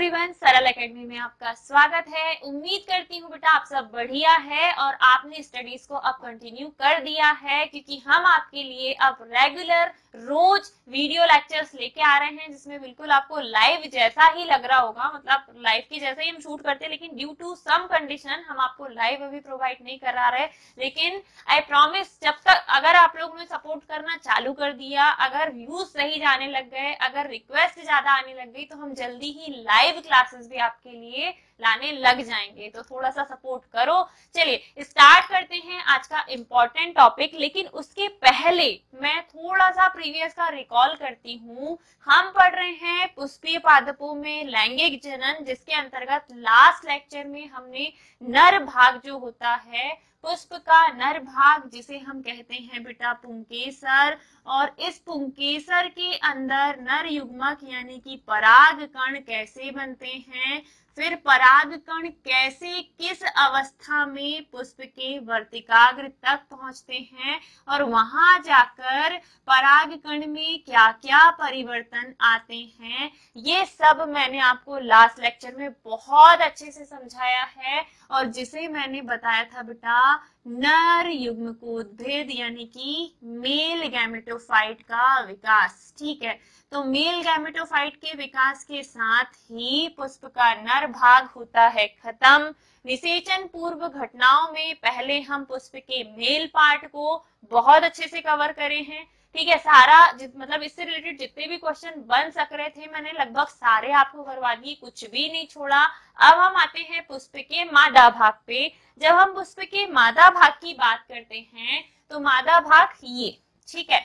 Everyone, सरल academy में आपका स्वागत है। उम्मीद करती हूँ बेटा आप सब बढ़िया है और आपने स्टडीज को अब कंटिन्यू कर दिया है, क्योंकि हम आपके लिए अब रेगुलर रोज वीडियो लेक्चर्स लेके आ रहे हैं, जिसमें बिल्कुल आपको लाइव जैसा ही लग रहा होगा, मतलब लाइव की जैसे ही हम शूट करते हैं, लेकिन ड्यू टू सम कंडीशन हम आपको लाइव अभी प्रोवाइड नहीं करा रहे। लेकिन आई प्रॉमिस, जब तक अगर आप लोगों ने सपोर्ट करना चालू कर दिया, अगर व्यूज सही जाने लग गए, अगर रिक्वेस्ट ज्यादा आने लग गई, तो हम जल्दी ही लाइव क्लासेस भी आपके लिए लाने लग जाएंगे। तो थोड़ा सा सपोर्ट करो। चलिए स्टार्ट करते हैं आज का इम्पोर्टेंट टॉपिक। लेकिन उसके पहले मैं थोड़ा सा प्रीवियस का रिकॉल करती हूँ। हम पढ़ रहे हैं पुष्पीय पादपों में लैंगिक जनन, जिसके अंतर्गत लास्ट लेक्चर में हमने नर भाग जो होता है, पुष्प का नर भाग, जिसे हम कहते हैं बेटा पुंकेसर, और इस पुंकेसर के अंदर नर युग्मक यानी कि पराग कण कैसे बनते हैं, फिर पराग कण कैसे किस अवस्था में पुष्प के वर्तिकाग्र तक पहुंचते हैं, और वहां जाकर पराग कण में क्या क्या परिवर्तन आते हैं, ये सब मैंने आपको लास्ट लेक्चर में बहुत अच्छे से समझाया है। और जिसे मैंने बताया था बेटा नर युग्मकोद्भिद यानी कि मेल गैमेटोफाइट का विकास। ठीक है, तो मेल गैमेटोफाइट के विकास के साथ ही पुष्प का नर भाग होता है खत्म। निषेचन पूर्व घटनाओं में पहले हम पुष्प के मेल पार्ट को बहुत अच्छे से कवर करे हैं। ठीक है, सारा मतलब इससे रिलेटेड जितने भी क्वेश्चन बन सक रहे थे मैंने लगभग सारे आपको करवा दिए, कुछ भी नहीं छोड़ा। अब हम आते हैं पुष्प के मादा भाग पे। जब हम पुष्प के मादा भाग की बात करते हैं तो मादा भाग ये, ठीक है,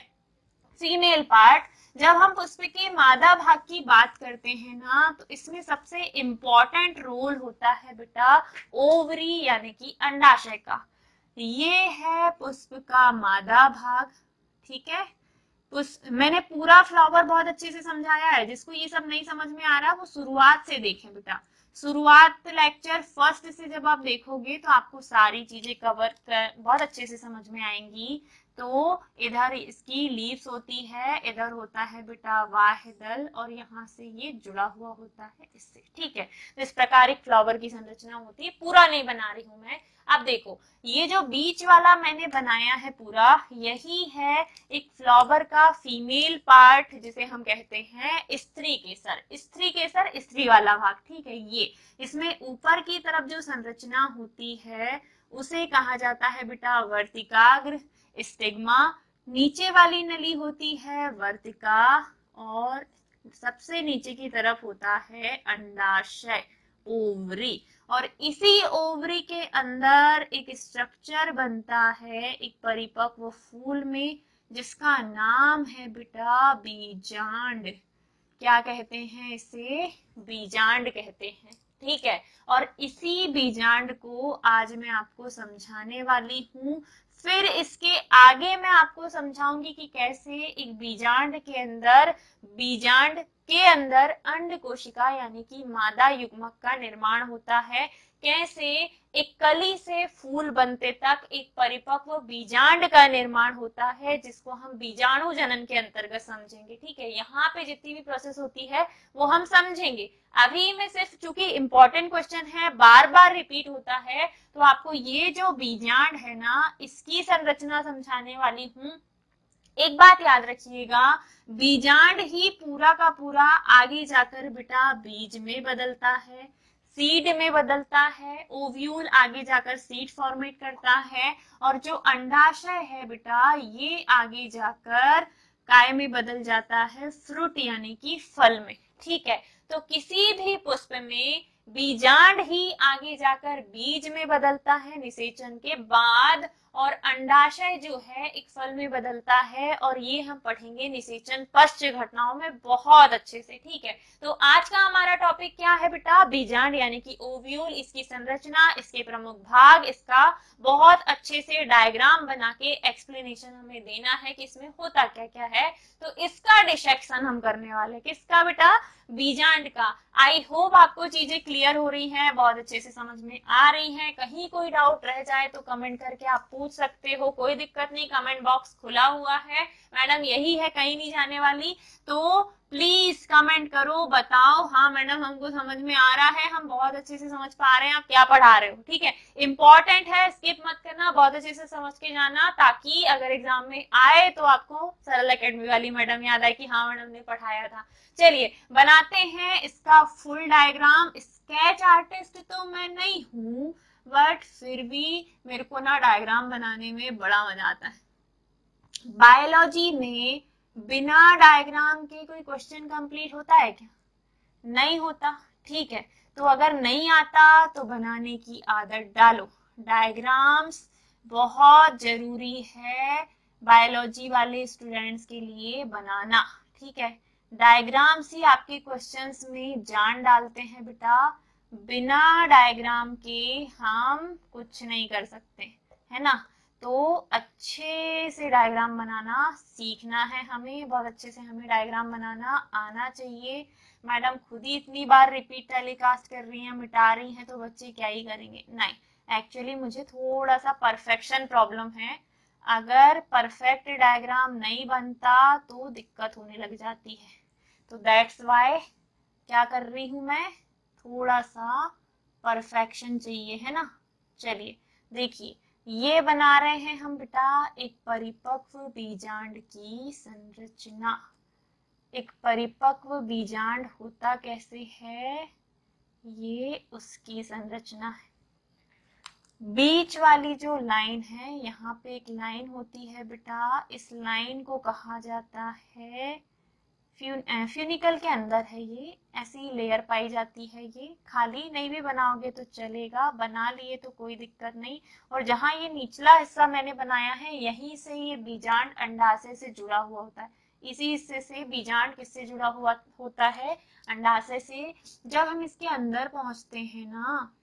फीमेल पार्ट। जब हम पुष्प के मादा भाग की बात करते हैं ना, तो इसमें सबसे इंपॉर्टेंट रोल होता है बेटा ओवरी यानी कि अंडाशय का। ये है पुष्प का मादा भाग। ठीक है, मैंने पूरा फ्लावर बहुत अच्छे से समझाया है। जिसको ये सब नहीं समझ में आ रहा वो शुरुआत से देखें बेटा। शुरुआत लेक्चर फर्स्ट से जब आप देखोगे तो आपको सारी चीजें कवर बहुत अच्छे से समझ में आएंगी। तो इधर इसकी लीव्स होती है, इधर होता है बेटा वाहिदल, और यहाँ से ये जुड़ा हुआ होता है इससे। ठीक है, तो इस प्रकार एक फ्लावर की संरचना होती है। पूरा नहीं बना रही हूं मैं। अब देखो, ये जो बीच वाला मैंने बनाया है पूरा, यही है एक फ्लावर का फीमेल पार्ट, जिसे हम कहते हैं स्त्री केसर। स्त्री केसर स्त्री वाला भाग। ठीक है, ये इसमें ऊपर की तरफ जो संरचना होती है उसे कहा जाता है बेटा वर्तिकाग्र, स्टिग्मा। नीचे वाली नली होती है वर्तिका, और सबसे नीचे की तरफ होता है अंडाशय, ओवरी। और इसी ओवरी के अंदर एक स्ट्रक्चर बनता है एक परिपक्व फूल में, जिसका नाम है बेटा बीजांड। क्या कहते हैं इसे? बीजांड कहते हैं। ठीक है, और इसी बीजांड को आज मैं आपको समझाने वाली हूँ। फिर इसके आगे मैं आपको समझाऊंगी कि कैसे एक बीजांड के अंदर अंड कोशिका यानी कि मादा युग्मक का निर्माण होता है, कैसे एक कली से फूल बनते तक एक परिपक्व बीजांड का निर्माण होता है, जिसको हम बीजाणु जनन के अंतर्गत समझेंगे। ठीक है, यहाँ पे जितनी भी प्रोसेस होती है वो हम समझेंगे। अभी में सिर्फ चूंकि इंपॉर्टेंट क्वेश्चन है, बार बार रिपीट होता है, तो आपको ये जो बीजांड है ना, इसकी संरचना समझाने वाली हूँ। एक बात याद रखिएगा, बीजांड ही पूरा का पूरा आगे जाकर बेटा बीज में बदलता है, सीड में बदलता है, ओव्यूल आगे जाकर सीड फॉर्मेट करता है, और जो अंडाशय है बेटा ये आगे जाकर काय में बदल जाता है, फ्रूट यानी कि फल में। ठीक है, तो किसी भी पुष्प में बीजांड ही आगे जाकर बीज में बदलता है निषेचन के बाद, और अंडाशय जो है एक फल में बदलता है, और ये हम पढ़ेंगे निषेचन पश्च घटनाओं में बहुत अच्छे से। ठीक है, तो आज का हमारा टॉपिक क्या है बेटा? बीजांड यानी कि ओव्यूल, इसकी संरचना, इसके प्रमुख भाग, इसका बहुत अच्छे से डायग्राम बना के एक्सप्लेनेशन हमें देना है कि इसमें होता क्या क्या है। तो इसका डिसेक्शन हम करने वाले, किसका बेटा? बीजांड का। आई होप आपको चीजें क्लियर हो रही हैं, बहुत अच्छे से समझ में आ रही हैं। कहीं कोई डाउट रह जाए तो कमेंट करके आप पूछ पूछ सकते हो, कोई दिक्कत नहीं, कमेंट बॉक्स खुला हुआ है, मैडम यही है, कहीं नहीं जाने वाली। तो प्लीज कमेंट करो, बताओ हाँ मैडम हमको समझ में आ रहा है, हम बहुत अच्छे से समझ पा रहे हैं, आप क्या पढ़ा रहे हो, ठीक है। इंपॉर्टेंट है, स्किप मत करना, बहुत अच्छे से समझ के जाना, ताकि अगर एग्जाम में आए तो आपको सरल एकेडमी वाली मैडम याद आए कि हाँ मैडम ने पढ़ाया था। चलिए बनाते हैं इसका फुल डायग्राम। स्केच आर्टिस्ट तो मैं नहीं हूं, बट फिर भी मेरे को ना डायग्राम बनाने में बड़ा मजा आता है। बायोलॉजी में बिना डायग्राम के कोई क्वेश्चन कंप्लीट होता है क्या? नहीं होता, ठीक है। तो अगर नहीं आता तो बनाने की आदत डालो। डायग्राम्स बहुत जरूरी है बायोलॉजी वाले स्टूडेंट्स के लिए बनाना, ठीक है। डायग्राम्स ही आपके क्वेश्चंस में जान डालते हैं बेटा, बिना डायग्राम के हम कुछ नहीं कर सकते, है ना। तो अच्छे से डायग्राम बनाना सीखना है हमें, बहुत अच्छे से हमें डायग्राम बनाना आना चाहिए। मैडम खुद ही इतनी बार रिपीट टेलीकास्ट कर रही हैं, मिटा रही हैं, तो बच्चे क्या ही करेंगे। नहीं, एक्चुअली मुझे थोड़ा सा परफेक्शन प्रॉब्लम है, अगर परफेक्ट डायग्राम नहीं बनता तो दिक्कत होने लग जाती है। तो दैट्स वाई क्या कर रही हूं मैं, थोड़ा सा परफेक्शन चाहिए, है ना। चलिए देखिए, ये बना रहे हैं हम बेटा एक परिपक्व बीजांड की संरचना। एक परिपक्व बीजांड होता कैसे है, ये उसकी संरचना है। बीच वाली जो लाइन है, यहाँ पे एक लाइन होती है बेटा, इस लाइन को कहा जाता है फ्यूनिकल के अंदर है, ये ऐसी लेयर पाई जाती है। ये खाली नहीं भी बनाओगे तो चलेगा, बना लिए तो कोई दिक्कत नहीं। और जहां ये निचला हिस्सा मैंने बनाया है, यहीं से ये बीजांड अंडाशय से जुड़ा हुआ होता है। इसी हिस्से से बीजांड किससे जुड़ा हुआ होता है, अंडाशय से। जब हम इसके अंदर पहुंचते हैं ना,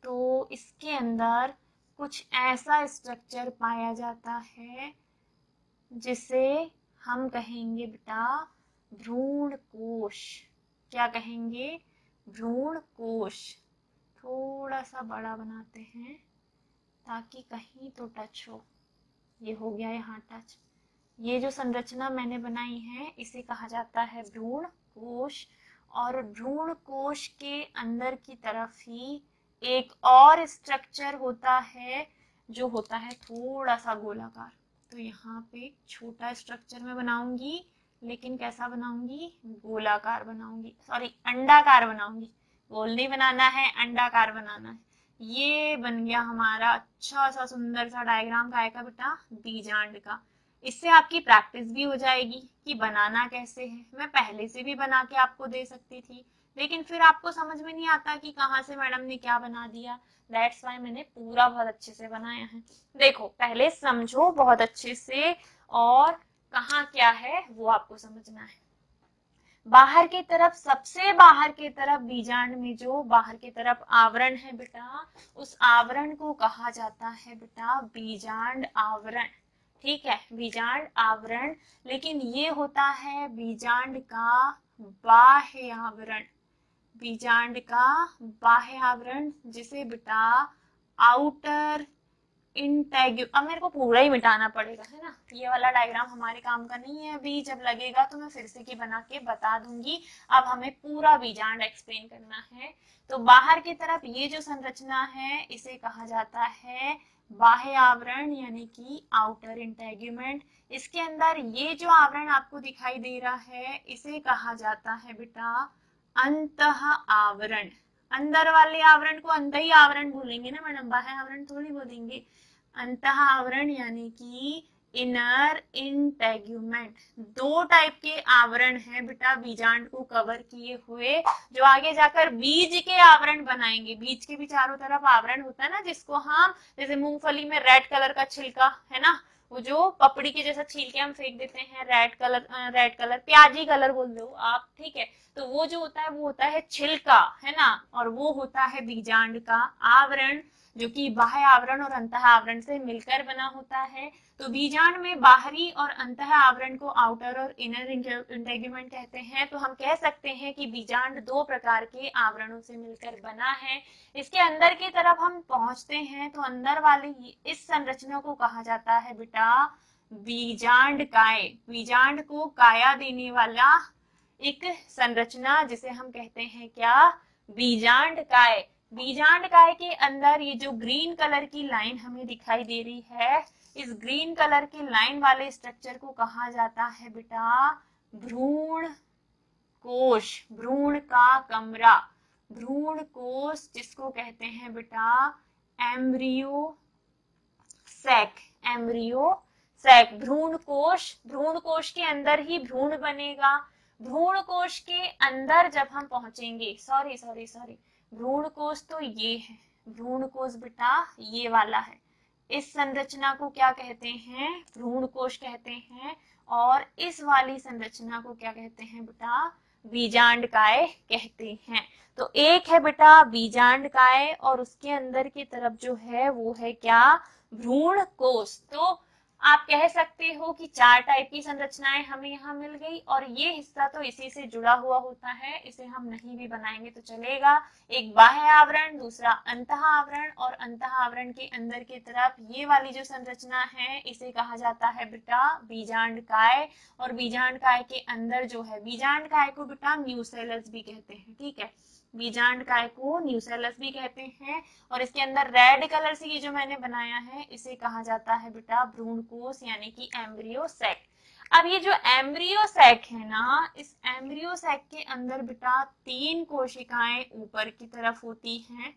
तो इसके अंदर कुछ ऐसा स्ट्रक्चर पाया जाता है जिसे हम कहेंगे बेटा भ्रूण कोश। क्या कहेंगे, भ्रूण कोश। थोड़ा सा बड़ा बनाते हैं ताकि कहीं तो टच हो, ये हो गया यहाँ टच। ये जो संरचना मैंने बनाई है इसे कहा जाता है भ्रूण कोश। और भ्रूण कोश के अंदर की तरफ ही एक और स्ट्रक्चर होता है जो होता है थोड़ा सा गोलाकार। तो यहाँ पे छोटा स्ट्रक्चर मैं बनाऊंगी, लेकिन कैसा बनाऊंगी, गोलाकार बनाऊंगी, सॉरी अंडाकार बनाऊंगी। गोल नहीं बनाना है, अंडाकार बनाना है। ये बन गया हमारा अच्छा सा सुंदर सा डायग्राम का आएगा बेटा बीजांड का। इससे आपकी प्रैक्टिस भी हो जाएगी कि बनाना कैसे है। मैं पहले से भी बना के आपको दे सकती थी, लेकिन फिर आपको समझ में नहीं आता कि कहाँ से मैडम ने क्या बना दिया। दैट्स वाई मैंने पूरा बहुत अच्छे से बनाया है। देखो पहले समझो बहुत अच्छे से, और कहाँ क्या है वो आपको समझना है। बाहर की तरफ, सबसे बाहर की तरफ बीजांड में जो बाहर की तरफ आवरण है बेटा, उस आवरण को कहा जाता है बेटा बीजांड आवरण, ठीक है, बीजांड आवरण। लेकिन ये होता है बीजांड का बाह्य आवरण, बीजांड का बाह्य आवरण, जिसे बेटा आउटर इंटेग्यू। अब मेरे को पूरा ही मिटाना पड़ेगा, है ना, ये वाला डायग्राम हमारे काम का नहीं है अभी, जब लगेगा तो मैं फिर से की बना के बता दूंगी। अब हमें पूरा बीजांड एक्सप्लेन करना है। तो बाहर की तरफ ये जो संरचना है इसे कहा जाता है बाह्य आवरण, यानी कि आउटर इंटेग्यूमेंट। इसके अंदर ये जो आवरण आपको दिखाई दे रहा है इसे कहा जाता है बेटा अंतः आवरण। अंदर वाले आवरण को अंतः आवरण बोलेंगे ना मैडम, बाह्य आवरण थोड़ी बोलेंगे। अंतः आवरण यानी कि इनर इंटेग्यूमेंट। दो टाइप के आवरण है बेटा बीजांड को कवर किए हुए, जो आगे जाकर बीज के आवरण बनाएंगे। बीज के भी चारों तरफ आवरण होता है ना, जिसको हम जैसे मूंगफली में रेड कलर का छिलका है ना, वो जो पपड़ी के जैसा छील के हम फेंक देते हैं, रेड कलर प्याजी कलर बोल दो आप, ठीक है। तो वो जो होता है वो होता है छिलका, है ना, और वो होता है बीजांड का आवरण, जो कि बाह्य आवरण और अंतः आवरण से मिलकर बना होता है। तो बीजांड में बाहरी और अंतः आवरण को आउटर और इनर इंटेगुमेंट कहते हैं। तो हम कह सकते हैं कि बीजांड दो प्रकार के आवरणों से मिलकर बना है। इसके अंदर की तरफ हम पहुंचते हैं तो अंदर वाली इस संरचना को कहा जाता है बेटा बीजांड काय। बीजांड को काया देने वाला एक संरचना जिसे हम कहते हैं क्या, बीजांड काय। बीजांड काय के अंदर ये जो ग्रीन कलर की लाइन हमें दिखाई दे रही है, इस ग्रीन कलर की लाइन वाले स्ट्रक्चर को कहा जाता है बेटा भ्रूण कोश, भ्रूण का कमरा, भ्रूण कोश, जिसको कहते हैं बेटा एम्ब्रियो सैक, एम्ब्रियो सैक। भ्रूण कोश, भ्रूण कोश के अंदर ही भ्रूण बनेगा। भ्रूण कोश के अंदर जब हम पहुंचेंगे, सॉरी भ्रूण कोश तो ये है, भ्रूण कोश बेटा ये वाला है। इस संरचना को क्या कहते हैं, भ्रूण कोश कहते हैं। और इस वाली संरचना को क्या कहते हैं बेटा, बीजांड काय कहते हैं। तो एक है बेटा बीजांड काय और उसके अंदर की तरफ जो है वो है क्या, भ्रूण कोश। तो आप कह सकते हो कि चार टाइप की संरचनाएं हमें यहाँ मिल गई और ये हिस्सा तो इसी से जुड़ा हुआ होता है, इसे हम नहीं भी बनाएंगे तो चलेगा। एक बाह्य आवरण, दूसरा अंतः आवरण, और अंतः आवरण के अंदर की तरफ ये वाली जो संरचना है इसे कहा जाता है बेटा बीजांड काय। और बीजांड काय के अंदर जो है, बीजांड काय को बेटा न्यूसेलस भी कहते हैं, ठीक है, बीजांड काय को न्यूसेलस भी कहते हैं। और इसके अंदर रेड कलर से ये जो मैंने बनाया है इसे कहा जाता है बेटा भ्रूण कोश यानी कि एम्ब्रियो सैक। अब ये जो एम्ब्रियो सैक है ना, इस एम्ब्रियो सैक के अंदर बेटा 3 कोशिकाएं ऊपर की तरफ होती हैं,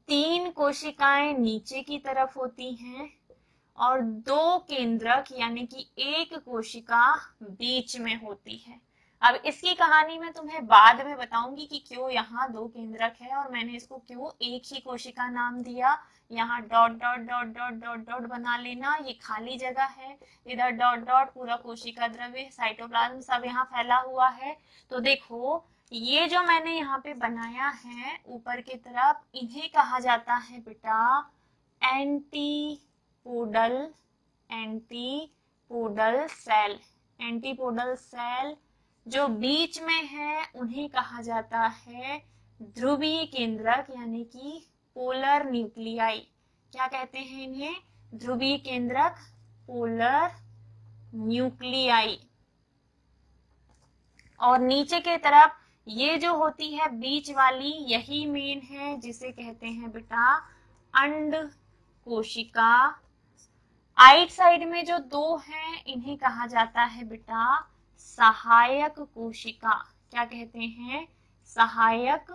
3 कोशिकाएं नीचे की तरफ होती हैं और 2 केंद्रक यानी कि 1 कोशिका बीच में होती है। अब इसकी कहानी मैं तुम्हें बाद में बताऊंगी कि क्यों यहाँ 2 केंद्रक है और मैंने इसको क्यों एक ही कोशिका नाम दिया। यहाँ dot dot dot dot dot dot बना लेना, ये खाली जगह है, इधर डॉट डॉट पूरा कोशिका द्रव्य साइटोप्लाज्म सब यहाँ फैला हुआ है। तो देखो ये जो मैंने यहाँ पे बनाया है ऊपर की तरफ, इन्हें कहा जाता है बेटा antipodal, antipodal cell. Antipodal cell जो बीच में है उन्हें कहा जाता है ध्रुवीय केंद्रक यानी कि पोलर न्यूक्लियाई। क्या कहते हैं इन्हें, ध्रुवीय केंद्रक, पोलर न्यूक्लियाई। और नीचे के तरफ ये जो होती है बीच वाली, यही मेन है जिसे कहते हैं बेटा अंड कोशिका। आइट साइड में जो 2 हैं इन्हें कहा जाता है बेटा सहायक कोशिका। क्या कहते हैं, सहायक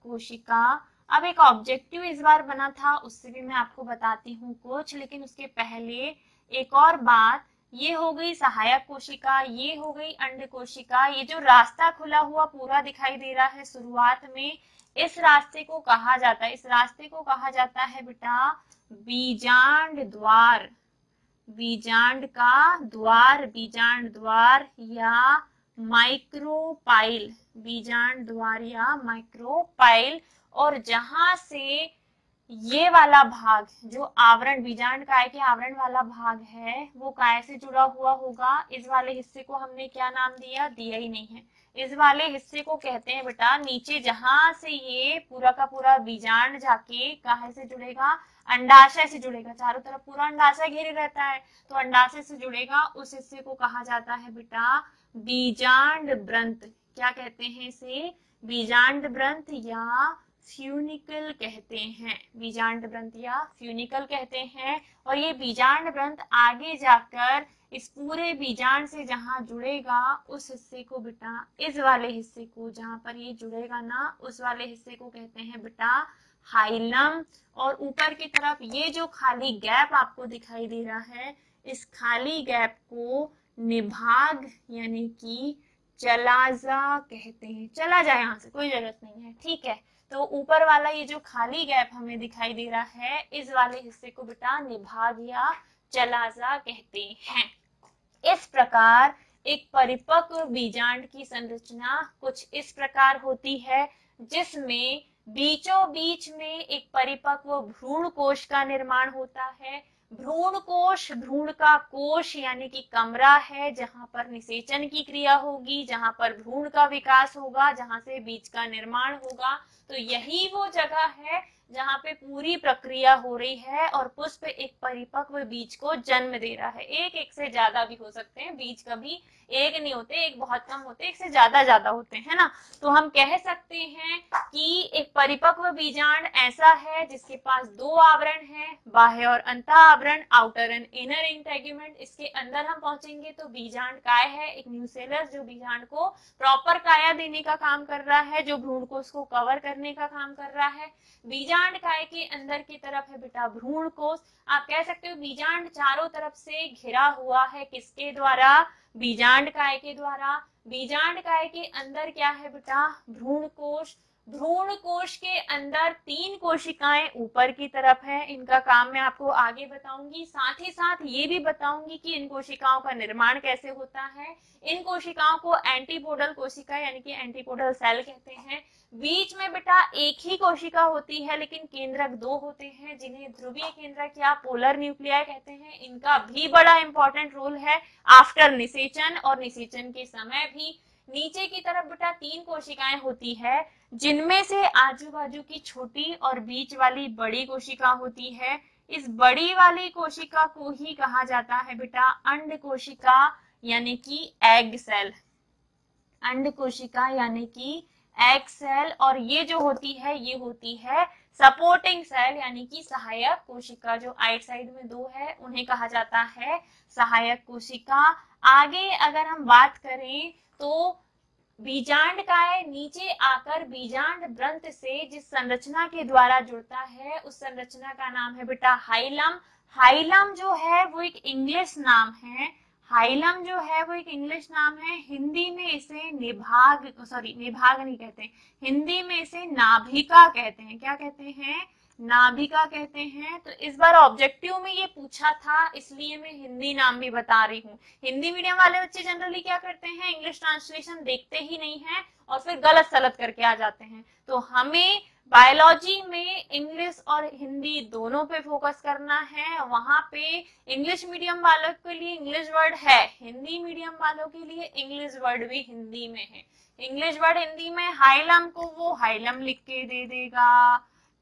कोशिका। अब एक ऑब्जेक्टिव इस बार बना था, उससे भी मैं आपको बताती हूँ कुछ, लेकिन उसके पहले एक और बात, ये हो गई सहायक कोशिका, ये हो गई अंड कोशिका। ये जो रास्ता खुला हुआ पूरा दिखाई दे रहा है शुरुआत में, इस रास्ते को कहा जाता है, इस रास्ते को कहा जाता है बेटा बीजांड द्वार। बीजांड का द्वार, बीजांड द्वार या माइक्रोपाइल, बीजांड द्वार या माइक्रोपाइल। और जहां से ये वाला भाग जो आवरण, बीजांड काय के आवरण वाला भाग है, वो काय से जुड़ा हुआ होगा। इस वाले हिस्से को हमने क्या नाम दिया, दिया ही नहीं है। इस वाले हिस्से को कहते हैं बेटा, नीचे जहां से ये पूरा का पूरा बीजांड जाके काहे से जुड़ेगा, अंडाशय से जुड़ेगा, चारों तरफ पूरा अंडाशय घेरे रहता है, तो अंडाशय से जुड़ेगा, उस हिस्से को कहा जाता है बेटा बीजांड ब्रंत। क्या कहते हैं इसे, बीजांड ब्रंत या फ्यूनिकल कहते हैं, बीजांड ब्रंत या फ्यूनिकल कहते हैं। और ये बीजांड ब्रंत आगे जाकर इस पूरे बीजांड से जहां जुड़ेगा, उस हिस्से को बेटा, इस वाले हिस्से को जहां पर ये जुड़ेगा ना, उस वाले हिस्से को कहते हैं बेटा हाइलम। और ऊपर की तरफ ये जो खाली गैप आपको दिखाई दे रहा है, इस खाली गैप को निभाग यानी कि चलाजा कहते हैं। चला जाए यहाँ से, कोई जरूरत नहीं है, ठीक है। तो ऊपर वाला ये जो खाली गैप हमें दिखाई दे रहा है, इस वाले हिस्से को बेटा निभाग या चलाजा कहते हैं। इस प्रकार एक परिपक्व बीजांड की संरचना कुछ इस प्रकार होती है, जिसमें बीचों बीच में एक परिपक्व भ्रूण कोश का निर्माण होता है। भ्रूण कोश, भ्रूण का कोश यानी कि कमरा है जहां पर निषेचन की क्रिया होगी, जहां पर भ्रूण का विकास होगा, जहां से बीज का निर्माण होगा। तो यही वो जगह है जहां पे पूरी प्रक्रिया हो रही है और पुष्प एक परिपक्व बीज को जन्म दे रहा है। एक से ज्यादा भी हो सकते हैं, बीज कभी एक नहीं होते, एक बहुत कम होते, एक से ज्यादा होते हैं ना। तो हम कह सकते हैं कि एक परिपक्व बीजांड ऐसा है जिसके पास दो आवरण है, बाह्य और अंतः आवरण, आउटर एंड इनर इंटेगुमेंट। इसके अंदर हम पहुंचेंगे तो बीजांड काय है, एक न्यूसेलस जो बीजांड को प्रॉपर काया देने का काम कर रहा है, जो भ्रूण कोश को कवर करने का काम कर रहा है। बीजांड काय के अंदर की तरफ है बेटा भ्रूण कोश। आप कह सकते हो बीजांड चारों तरफ से घिरा हुआ है, किसके द्वारा, बीजांड काय के द्वारा। बीजांड काय के अंदर क्या है बेटा, भ्रूण कोश। भ्रूण कोश के अंदर 3 कोशिकाएं ऊपर की तरफ है, इनका काम मैं आपको आगे बताऊंगी। साथ ही साथ ये भी बताऊंगी कि इन कोशिकाओं का निर्माण कैसे होता है। इन कोशिकाओं को एंटीपोडल कोशिका यानी कि एंटीपोडल सेल कहते हैं। बीच में बेटा एक ही कोशिका होती है लेकिन केंद्रक 2 होते हैं, जिन्हें ध्रुवीय केंद्रक या पोलर न्यूक्लियाई कहते हैं। इनका भी बड़ा इंपॉर्टेंट रोल है आफ्टर निषेचन और निषेचन के समय भी। नीचे की तरफ बेटा 3 कोशिकाएं होती है, जिनमें से आजू बाजू की छोटी और बीच वाली बड़ी कोशिका होती है। इस बड़ी वाली कोशिका को ही कहा जाता है बेटा अंड कोशिका यानी कि एग सेल। अंड कोशिका यानी कि एग सेल। और ये जो होती है ये होती है सपोर्टिंग सेल यानी कि सहायक कोशिका। जो आइट साइड में 2 है उन्हें कहा जाता है सहायक कोशिका। आगे अगर हम बात करें तो बीजांड काय नीचे आकर बीजांड ग्रंथ से जिस संरचना के द्वारा जुड़ता है उस संरचना का नाम है बेटा हाइलम। हाइलम जो है वो एक इंग्लिश नाम है। हाइलम जो है वो एक इंग्लिश नाम है। हिंदी में इसे निभाग नहीं कहते, हिंदी में इसे नाभिका कहते हैं। क्या कहते हैं, नाभिका कहते हैं। तो इस बार ऑब्जेक्टिव में ये पूछा था इसलिए मैं हिंदी नाम भी बता रही हूँ। हिंदी मीडियम वाले बच्चे जनरली क्या करते हैं, इंग्लिश ट्रांसलेशन देखते ही नहीं है और फिर गलत सलत करके आ जाते हैं। तो हमें बायोलॉजी में इंग्लिश और हिंदी दोनों पे फोकस करना है। वहां पे इंग्लिश मीडियम वालों के लिए इंग्लिश वर्ड है, हिंदी मीडियम वालों के लिए इंग्लिश वर्ड भी हिंदी में है। इंग्लिश वर्ड हिंदी में हाइलम को वो हाइलम लिख के दे देगा,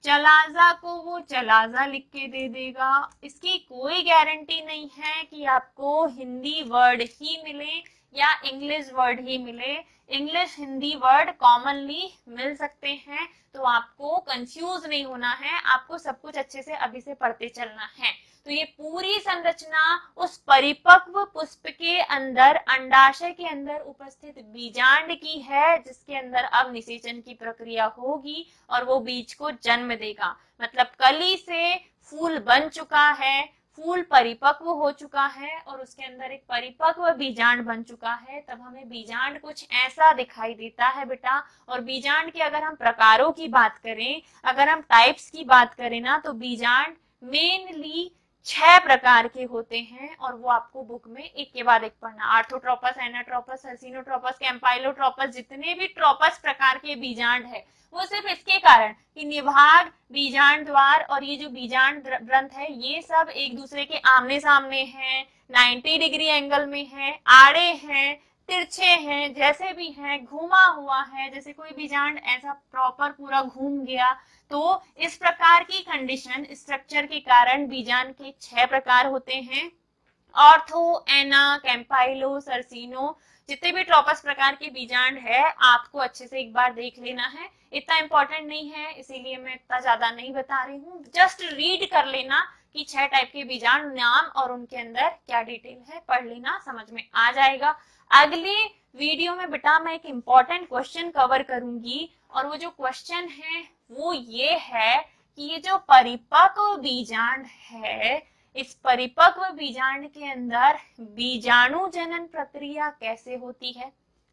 चलाजा को वो चलाजा लिख के दे देगा। इसकी कोई गारंटी नहीं है कि आपको हिंदी वर्ड ही मिले या इंग्लिश वर्ड ही मिले। इंग्लिश हिंदी वर्ड कॉमनली मिल सकते हैं, तो आपको कंफ्यूज नहीं होना है, आपको सब कुछ अच्छे से अभी से पढ़ते चलना है। तो ये पूरी संरचना उस परिपक्व पुष्प के अंदर अंडाशय के अंदर उपस्थित बीजांड की है, जिसके अंदर अब निषेचन की प्रक्रिया होगी और वो बीज को जन्म देगा। मतलब कली से फूल बन चुका है, फूल परिपक्व हो चुका है और उसके अंदर एक परिपक्व बीजांड बन चुका है। तब हमें बीजांड कुछ ऐसा दिखाई देता है बेटा। और बीजांड के अगर हम प्रकारों की बात करें, अगर हम टाइप्स की बात करें ना, तो बीजांड मेनली 6 प्रकार के होते हैं और वो आपको बुक में एक के बाद एक पढ़ना। आर्थोट्रोपस, एनाट्रोपस, सर्सिनोट्रोपस, कैंपाइलोट्रोपस, जितने भी ट्रोपस प्रकार के बीजांड है वो सिर्फ इसके कारण कि निभाग, बीजांड द्वार और ये जो बीजांड ग्रंथ है ये सब एक दूसरे के आमने सामने हैं, 90 डिग्री एंगल में है, आड़े हैं, तिरछे हैं, जैसे भी हैं, घूमा हुआ है, जैसे कोई बीजांड ऐसा प्रॉपर पूरा घूम गया। तो इस प्रकार की कंडीशन स्ट्रक्चर के कारण बीजांड के 6 प्रकार होते हैं। ऑर्थो, एना, कैंपाइलो, सर्सिनो, जितने भी ट्रोपस प्रकार के बीजांड है आपको अच्छे से एक बार देख लेना है। इतना इंपॉर्टेंट नहीं है इसीलिए मैं इतना ज्यादा नहीं बता रही हूँ, जस्ट रीड कर लेना कि 6 टाइप के बीजांड नाम और उनके अंदर क्या डिटेल है, पढ़ लेना, समझ में आ जाएगा। अगले वीडियो में बेटा मैं एक इम्पॉर्टेंट क्वेश्चन कवर करूंगी और वो जो क्वेश्चन है वो ये है कि ये जो परिपक्व बीजांड है, इस परिपक्व बीजांड के अंदर बीजाणु जनन प्रक्रिया कैसे होती है।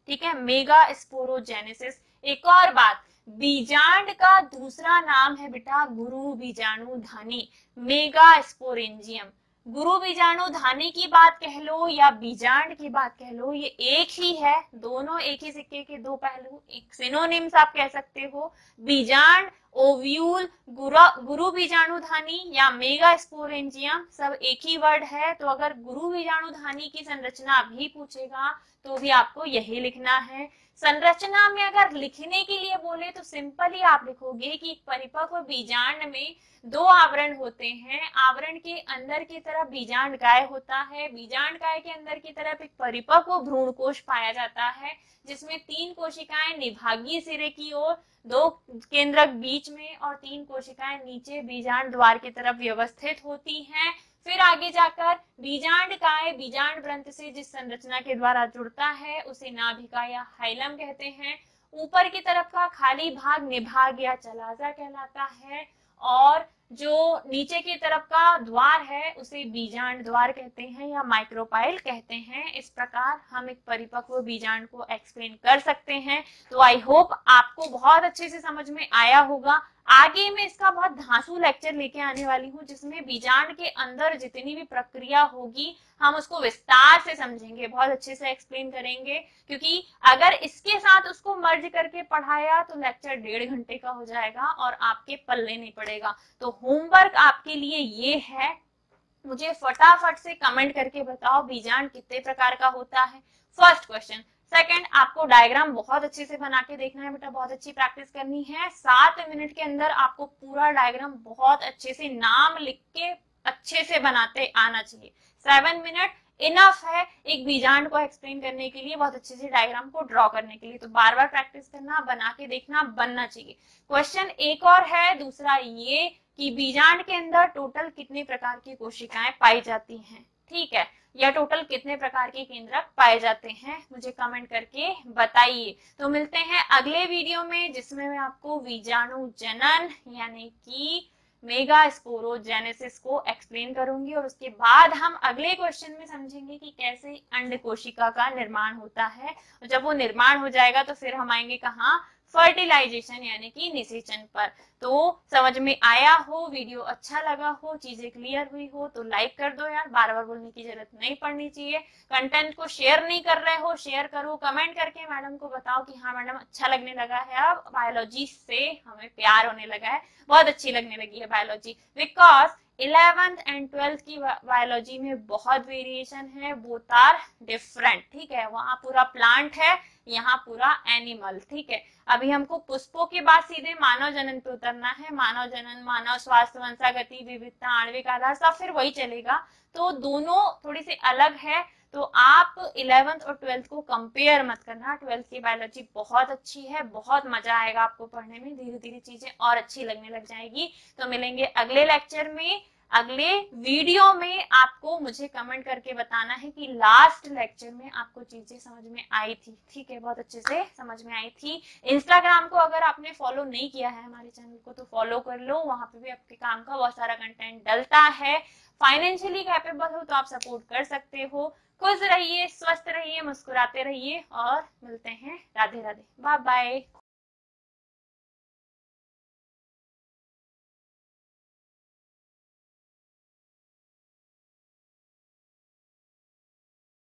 ठीक है, मेगा स्पोरोजेनेसिस। एक और बात, बीजांड का दूसरा नाम है बेटा गुरु बीजाणु धानी, मेगा स्पोरेंजियम। गुरु बीजाणु धानी की बात कह लो या बीजांड की बात कह लो, ये एक ही है, दोनों एक ही सिक्के के 2 पहलू, एक सिनोनिम्स आप कह सकते हो। बीजांड ओव्यूल, गुरु बीजाणुधानी या मेगा स्पोरेंजियम सब एक ही वर्ड है। तो अगर गुरु बीजाणुधानी की संरचना भी पूछेगा तो भी आपको यही लिखना है। संरचना में अगर लिखने के लिए बोले तो सिंपल ही आप लिखोगे कि एक परिपक्व बीजांड में दो आवरण होते हैं। आवरण के अंदर की तरफ बीजांडकाय होता है, बीजांडकाय के अंदर की तरफ एक परिपक्व भ्रूणकोश पाया जाता है जिसमें 3 कोशिकाएं निभागीय सिरे की ओर, 2 केंद्रक बीच में और 3 कोशिकाएं नीचे बीजांड द्वार की तरफ व्यवस्थित होती हैं। फिर आगे जाकर बीजांडकाय बीजांड ग्रंथ से जिस संरचना के द्वारा जुड़ता है उसे नाभिका या हाइलम कहते हैं। ऊपर की तरफ का खाली भाग निभाग या चलाजा कहलाता है और जो नीचे की तरफ का द्वार है उसे बीजांड द्वार कहते हैं या माइक्रोपाइल कहते हैं। इस प्रकार हम एक परिपक्व बीजांड को एक्सप्लेन कर सकते हैं। तो आई होप आपको बहुत अच्छे से समझ में आया होगा। आगे मैं इसका बहुत धांसू लेक्चर लेके आने वाली हूँ जिसमें बीजांड के अंदर जितनी भी प्रक्रिया होगी हम उसको विस्तार से समझेंगे, बहुत अच्छे से एक्सप्लेन करेंगे, क्योंकि अगर इसके साथ उसको मर्ज करके पढ़ाया तो लेक्चर 1.5 घंटे का हो जाएगा और आपके पल्ले नहीं पड़ेगा। तो होमवर्क आपके लिए ये है, मुझे फटाफट से कमेंट करके बताओ बीजांड कितने प्रकार का होता है। First question. सेकंड, आपको डायग्राम बहुत अच्छे से बना के देखना है बेटा, बहुत अच्छी प्रैक्टिस करनी है। 7 मिनट के अंदर आपको पूरा डायग्राम बहुत अच्छे से नाम लिख के अच्छे से बनाते आना चाहिए। 7 मिनट इनफ है एक बीजांड को एक्सप्लेन करने के लिए, बहुत अच्छे से डायग्राम को ड्रॉ करने के लिए। तो बार बार प्रैक्टिस करना, बना के देखना, बनना चाहिए। क्वेश्चन एक और है, दूसरा ये कि बीजांड के अंदर टोटल कितने प्रकार की कोशिकाएं पाई जाती हैं, ठीक है, या टोटल कितने प्रकार के केंद्रक पाए जाते हैं, मुझे कमेंट करके बताइए। तो मिलते हैं अगले वीडियो में जिसमें मैं आपको बीजाणु जनन यानी कि मेगा स्पोरोजेनेसिस को एक्सप्लेन करूंगी और उसके बाद हम अगले क्वेश्चन में समझेंगे कि कैसे अंड कोशिका का निर्माण होता है। और जब वो निर्माण हो जाएगा तो फिर हम आएंगे कहाँ, फर्टिलाइजेशन यानी कि निषेचन पर। तो समझ में आया हो, वीडियो अच्छा लगा हो, चीजें क्लियर हुई हो तो लाइक कर दो यार, बार बार बोलने की जरूरत नहीं पड़नी चाहिए। कंटेंट को शेयर नहीं कर रहे हो, शेयर करो, कमेंट करके मैडम को बताओ कि हाँ मैडम अच्छा लगने लगा है, अब बायोलॉजी से हमें प्यार होने लगा है, बहुत अच्छी लगने लगी है biology. Because 11th and 12th की बायोलॉजी में बहुत वेरिएशन है, बोथ आर डिफरेंट, ठीक है। वहां पूरा प्लांट है, यहाँ पूरा एनिमल, ठीक है। अभी हमको पुष्पों के बाद सीधे मानव जनन पे उतरना है। मानव जनन, मानव स्वास्थ्य, वंशागति, विविधता, आणविक आधार, सब फिर वही चलेगा। तो दोनों थोड़ी सी अलग है। तो आप 11th और 12th को कंपेयर मत करना। 12th की बायोलॉजी बहुत अच्छी है, बहुत मजा आएगा आपको पढ़ने में, धीरे धीरे चीजें और अच्छी लगने लग जाएगी। तो मिलेंगे अगले लेक्चर में, अगले वीडियो में। आपको मुझे कमेंट करके बताना है कि लास्ट लेक्चर में आपको चीजें समझ में आई थी, ठीक है, बहुत अच्छे से समझ में आई थी। इंस्टाग्राम को अगर आपने फॉलो नहीं किया है हमारे चैनल को तो फॉलो कर लो, वहां पे भी आपके काम का बहुत सारा कंटेंट डलता है। फाइनेंशियली कैपेबल हो तो आप सपोर्ट कर सकते हो। खुश रहिए, स्वस्थ रहिए, मुस्कुराते रहिए और मिलते हैं। Radhe Radhe, bye bye.